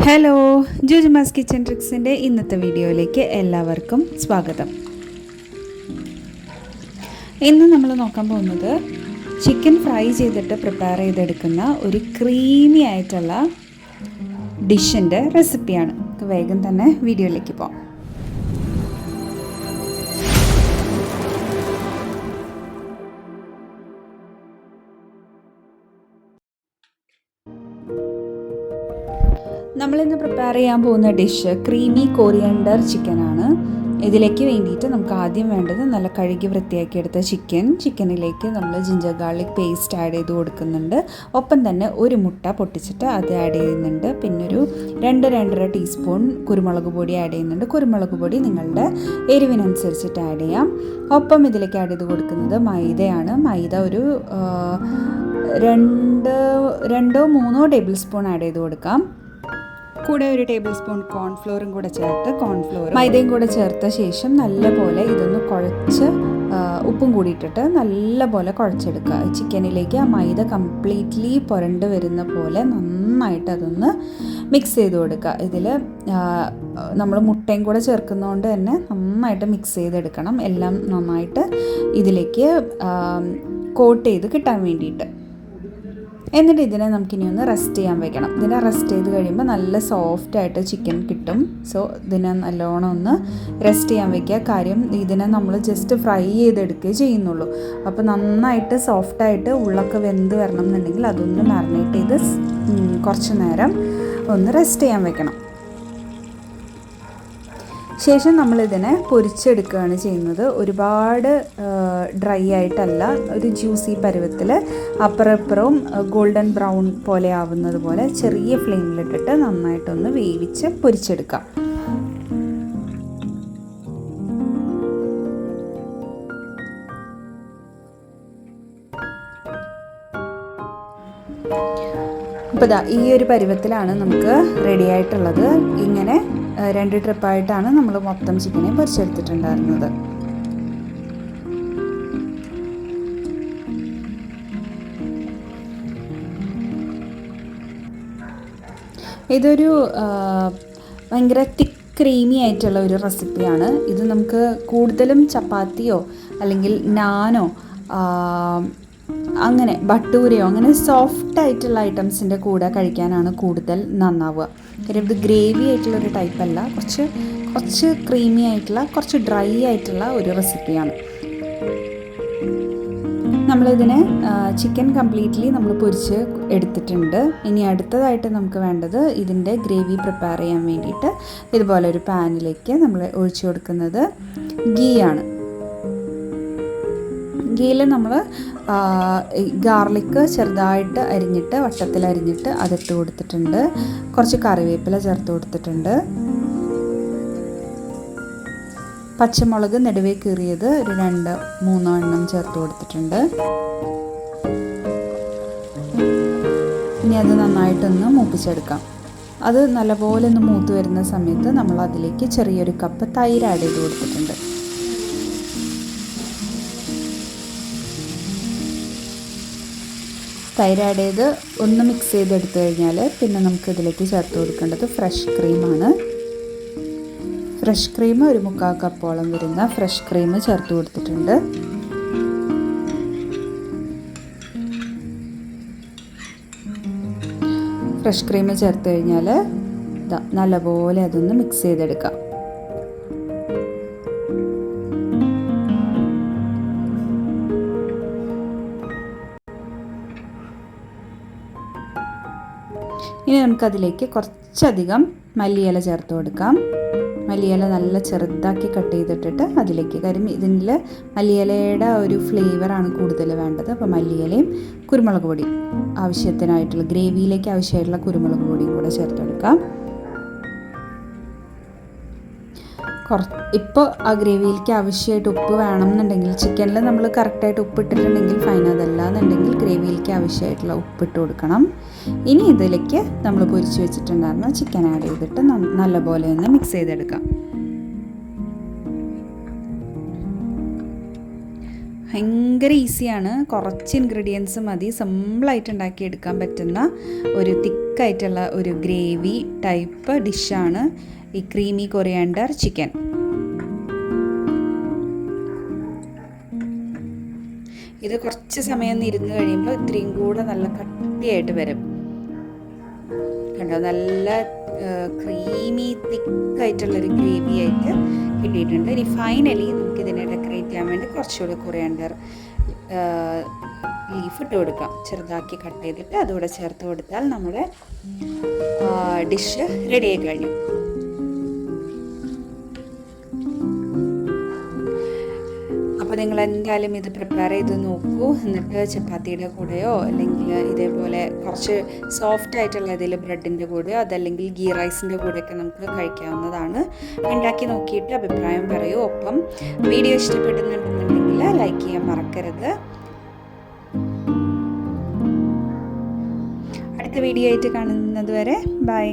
Hello, ജൂജുമാസ് kitchen ട്രിക്സിൻ്റെ ഇന്നത്തെ വീഡിയോയിലേക്ക് എല്ലാവർക്കും സ്വാഗതം. ഇന്ന് നമ്മൾ നോക്കാൻ പോകുന്നത് ചിക്കൻ ഫ്രൈ ചെയ്തിട്ട് പ്രിപ്പയർ ചെയ്തെടുക്കുന്ന ഒരു ക്രീമി ആയിട്ടുള്ള ഡിഷിൻ്റെ റെസിപ്പിയാണ്. വേഗം തന്നെ വീഡിയോയിലേക്ക് പോകാം. നമ്മളിന്ന് പ്രിപ്പയർ ചെയ്യാൻ പോകുന്ന ഡിഷ് ക്രീമി കൊറിയൻഡർ ചിക്കനാണ്. ഇതിലേക്ക് വേണ്ടിയിട്ട് നമുക്ക് ആദ്യം വേണ്ടത് നല്ല കഴുകി വൃത്തിയാക്കിയെടുത്ത ചിക്കനിലേക്ക് നമ്മൾ ജിഞ്ചർ ഗാർലിക് പേസ്റ്റ് ആഡ് ചെയ്ത് കൊടുക്കുന്നുണ്ട്. ഒപ്പം തന്നെ ഒരു മുട്ട പൊട്ടിച്ചിട്ട് അത് ആഡ് ചെയ്യുന്നുണ്ട്. പിന്നെ ഒരു 2-2.5 ടീസ്പൂൺ കുരുമുളക് പൊടി ആഡ് ചെയ്യുന്നുണ്ട്. കുരുമുളക് പൊടി നിങ്ങളുടെ എരിവിനനുസരിച്ചിട്ട് ആഡ് ചെയ്യാം. ഒപ്പം ഇതിലേക്ക് ആഡ് ചെയ്ത് കൊടുക്കുന്നത് മൈദയാണ്. മൈദ ഒരു 2-3 ടേബിൾ സ്പൂൺ ആഡ് ചെയ്ത് കൊടുക്കാം. കൂടെ ഒരു ടേബിൾ സ്പൂൺ കോൺഫ്ലോറും കൂടെ ചേർത്ത് മൈദയും കൂടെ ചേർത്ത ശേഷം നല്ലപോലെ ഇതൊന്ന് കുഴച്ച് ഉപ്പും കൂടി ഇട്ടിട്ട് നല്ലപോലെ കുഴച്ചെടുക്കുക. ചിക്കനിലേക്ക് ആ മൈദ കംപ്ലീറ്റ്ലി പുരണ്ട് വരുന്ന പോലെ നന്നായിട്ട് അതൊന്ന് മിക്സ് ചെയ്ത് കൊടുക്കുക. ഇതിൽ നമ്മൾ മുട്ടയും കൂടെ ചേർക്കുന്നതുകൊണ്ട് തന്നെ നന്നായിട്ട് മിക്സ് ചെയ്തെടുക്കണം. എല്ലാം നന്നായിട്ട് ഇതിലേക്ക് കോട്ട് ചെയ്ത് കിട്ടാൻ വേണ്ടിയിട്ട്. എന്നിട്ട് ഇതിനെ നമുക്കിനി ഒന്ന് റെസ്റ്റ് ചെയ്യാൻ വെക്കണം. ഇതിനെ റെസ്റ്റ് ചെയ്ത് കഴിയുമ്പോൾ നല്ല സോഫ്റ്റായിട്ട് ചിക്കൻ കിട്ടും. സോ ഇതിനെ നല്ലോണം ഒന്ന് റെസ്റ്റ് ചെയ്യാൻ വയ്ക്കുക. കാര്യം ഇതിനെ നമ്മൾ ജസ്റ്റ് ഫ്രൈ ചെയ്തെടുക്കുകയേ ചെയ്യുന്നുള്ളൂ. അപ്പോൾ നന്നായിട്ട് സോഫ്റ്റായിട്ട് ഉള്ളൊക്കെ വെന്ത് വരണം എന്നുണ്ടെങ്കിൽ അതൊന്ന് മാറിനേറ്റ് ചെയ്ത് കുറച്ച് നേരം ഒന്ന് റെസ്റ്റ് ചെയ്യാൻ വെക്കണം. ശേഷം നമ്മളിതിനെ പൊരിച്ചെടുക്കുകയാണ് ചെയ്യുന്നത്. ഒരുപാട് ഡ്രൈ ആയിട്ടല്ല, ഒരു ജ്യൂസി പരുവത്തിൽ അപ്പുറവും ഗോൾഡൻ ബ്രൗൺ പോലെ ആവുന്നത് പോലെ ചെറിയ ഫ്ലെയിമിലിട്ടിട്ട് നന്നായിട്ടൊന്ന് വേവിച്ച് പൊരിച്ചെടുക്കാം. അപ്പോൾ ഈ ഒരു പരുവത്തിലാണ് നമുക്ക് റെഡി ആയിട്ടുള്ളത്. ഇങ്ങനെ 2 ട്രിപ്പായിട്ടാണ് നമ്മൾ മൊത്തം ചിക്കനെ പൊരിച്ചെടുത്തിട്ടുണ്ടായിരുന്നത്. ഇതൊരു ഭയങ്കര തിക്ക് ക്രീമി ആയിട്ടുള്ള ഒരു റെസിപ്പിയാണ്. ഇത് നമുക്ക് കൂടുതലും ചപ്പാത്തിയോ അല്ലെങ്കിൽ നാനോ അങ്ങനെ ബട്ടൂരയോ അങ്ങനെ സോഫ്റ്റ് ആയിട്ടുള്ള ഐറ്റംസിൻ്റെ കൂടെ കഴിക്കാനാണ് കൂടുതൽ നന്നാവുക. കാര്യം ഇത് ഗ്രേവി ആയിട്ടുള്ളൊരു ടൈപ്പല്ല, കുറച്ച് ക്രീമി ആയിട്ടുള്ള കുറച്ച് ഡ്രൈ ആയിട്ടുള്ള ഒരു റെസിപ്പിയാണ്. നമ്മളിതിനെ ചിക്കൻ കംപ്ലീറ്റ്ലി നമ്മൾ പൊരിച്ച് എടുത്തിട്ടുണ്ട്. ഇനി അടുത്തതായിട്ട് നമുക്ക് വേണ്ടത് ഇതിൻ്റെ ഗ്രേവി പ്രിപ്പയർ ചെയ്യാൻ വേണ്ടിയിട്ട് ഇതുപോലെ ഒരു പാനിലേക്ക് നമ്മൾ ഒഴിച്ചു കൊടുക്കുന്നത് ഗീ ആണ്. ഗീയിൽ നമ്മൾ ഗാർലിക്ക് ചെറുതായിട്ട് അരിഞ്ഞിട്ട് വട്ടത്തിൽ അരിഞ്ഞിട്ട് അതിട്ട് കൊടുത്തിട്ടുണ്ട്. കുറച്ച് കറിവേപ്പില ചേർത്ത് കൊടുത്തിട്ടുണ്ട്. പച്ചമുളക് നെടുവേ കീറിയത് ഒരു 2-3 എണ്ണം ചേർത്ത് കൊടുത്തിട്ടുണ്ട്. ഇനി അത് നന്നായിട്ടൊന്ന് മൂപ്പിച്ചെടുക്കാം. അത് നല്ലപോലെ ഒന്ന് മൂത്ത് വരുന്ന സമയത്ത് നമ്മൾ അതിലേക്ക് ചെറിയൊരു കപ്പ് തൈര് ആഡ് ചെയ്ത് കൊടുത്തിട്ടുണ്ട്. തൈര് ആഡ് ചെയ്ത് ഒന്ന് മിക്സ് ചെയ്തെടുത്തു കഴിഞ്ഞാൽ പിന്നെ നമുക്ക് ഇതിലേക്ക് ചേർത്ത് കൊടുക്കേണ്ടത് ഫ്രഷ് ക്രീമാണ്. ഫ്രഷ് ക്രീം ഒരു 3/4 കപ്പോളം വരുന്ന ഫ്രഷ് ക്രീം ചേർത്ത് കൊടുത്തിട്ടുണ്ട്. ഫ്രഷ് ക്രീം ചേർത്ത് കഴിഞ്ഞാൽ നല്ലപോലെ അതൊന്ന് മിക്സ് ചെയ്തെടുക്കാം. ഇനി നമുക്കതിലേക്ക് കുറച്ചധികം മല്ലിയില ചേർത്ത് കൊടുക്കാം. മല്ലിയില നല്ല ചെറുതാക്കി കട്ട് ചെയ്തിട്ടിട്ട് അതിലേക്ക്, കാര്യം ഇതിൽ മല്ലിയിലയുടെ ഒരു ഫ്ലേവറാണ് കൂടുതൽ വേണ്ടത്. അപ്പോൾ മല്ലിയിലയും കുരുമുളക് പൊടി ആവശ്യത്തിനായിട്ടുള്ള ഗ്രേവിയിലേക്ക് ആവശ്യമായിട്ടുള്ള കുരുമുളക് പൊടിയും കൂടെ ചേർത്ത് കൊടുക്കാം. ഇപ്പോൾ ആ ഗ്രേവിയിലേക്ക് ആവശ്യമായിട്ട് ഉപ്പ് വേണമെന്നുണ്ടെങ്കിൽ ചിക്കനിൽ നമ്മൾ കറക്റ്റായിട്ട് ഉപ്പിട്ടിട്ടുണ്ടെങ്കിൽ ഫൈൻ. അതല്ല എന്നുണ്ടെങ്കിൽ ഗ്രേവിയിലേക്ക് ആവശ്യമായിട്ടുള്ള ഉപ്പിട്ട് കൊടുക്കണം. ഇനി ഇതിലേക്ക് നമ്മൾ പൊരിച്ച് വെച്ചിട്ടുണ്ടായിരുന്ന ചിക്കൻ ആഡ് ചെയ്തിട്ട് നല്ലപോലെ ഒന്ന് മിക്സ് ചെയ്തെടുക്കാം. ഭയങ്കര ഈസിയാണ്. കുറച്ച് ഇൻഗ്രീഡിയൻസ് മതി, സിമ്പിളായിട്ട് ഉണ്ടാക്കിയെടുക്കാൻ പറ്റുന്ന ഒരു തിക്ക് തിക്കായിട്ടുള്ള ഒരു ഗ്രേവി ടൈപ്പ് ഡിഷാണ് ഈ ക്രീമി കൊറിയാണ്ടർ ചിക്കൻ. ഇത് കുറച്ച് സമയം ഇരുന്ന് കഴിയുമ്പോൾ ഇത്രയും കൂടെ നല്ല കട്ടിയായിട്ട് വരും. കണ്ടോ, നല്ല ക്രീമി തിക്കായിട്ടുള്ളൊരു ഗ്രേവി ആയിട്ട് കിട്ടിയിട്ടുണ്ട്. ഇനി ഫൈനലി നമുക്കിതിനെ ഡെക്കറേറ്റ് ചെയ്യാൻ വേണ്ടി കുറച്ചുകൂടെ കൊറിയാണ്ടർ ലീഫ് ഇട്ട് കൊടുക്കാം. ചെറുതാക്കി കട്ട് ചെയ്തിട്ട് അതുകൂടെ ചേർത്ത് കൊടുത്താൽ നമ്മുടെ ഡിഷ് റെഡി ആയി കഴിഞ്ഞു. അപ്പോൾ നിങ്ങൾ എന്തായാലും ഇത് പ്രിപ്പയർ ചെയ്ത് നോക്കൂ. എന്നിട്ട് ചപ്പാത്തിയുടെ കൂടെയോ അല്ലെങ്കിൽ ഇതേപോലെ കുറച്ച് സോഫ്റ്റ് ആയിട്ടുള്ള ഇതിൽ ബ്രെഡിൻ്റെ കൂടെയോ അതല്ലെങ്കിൽ ഗീ റൈസിൻ്റെ കൂടെയൊക്കെ നമുക്ക് കഴിക്കാവുന്നതാണ്. ഉണ്ടാക്കി നോക്കിയിട്ട് അഭിപ്രായം പറയൂ. ഒപ്പം വീഡിയോ ഇഷ്ടപ്പെടുന്നുണ്ടെന്നുണ്ടെങ്കിൽ ലൈക്ക് ചെയ്യാൻ മറക്കരുത്. അടുത്ത വീഡിയോ ആയിട്ട് കാണുന്നത് വരെ ബൈ.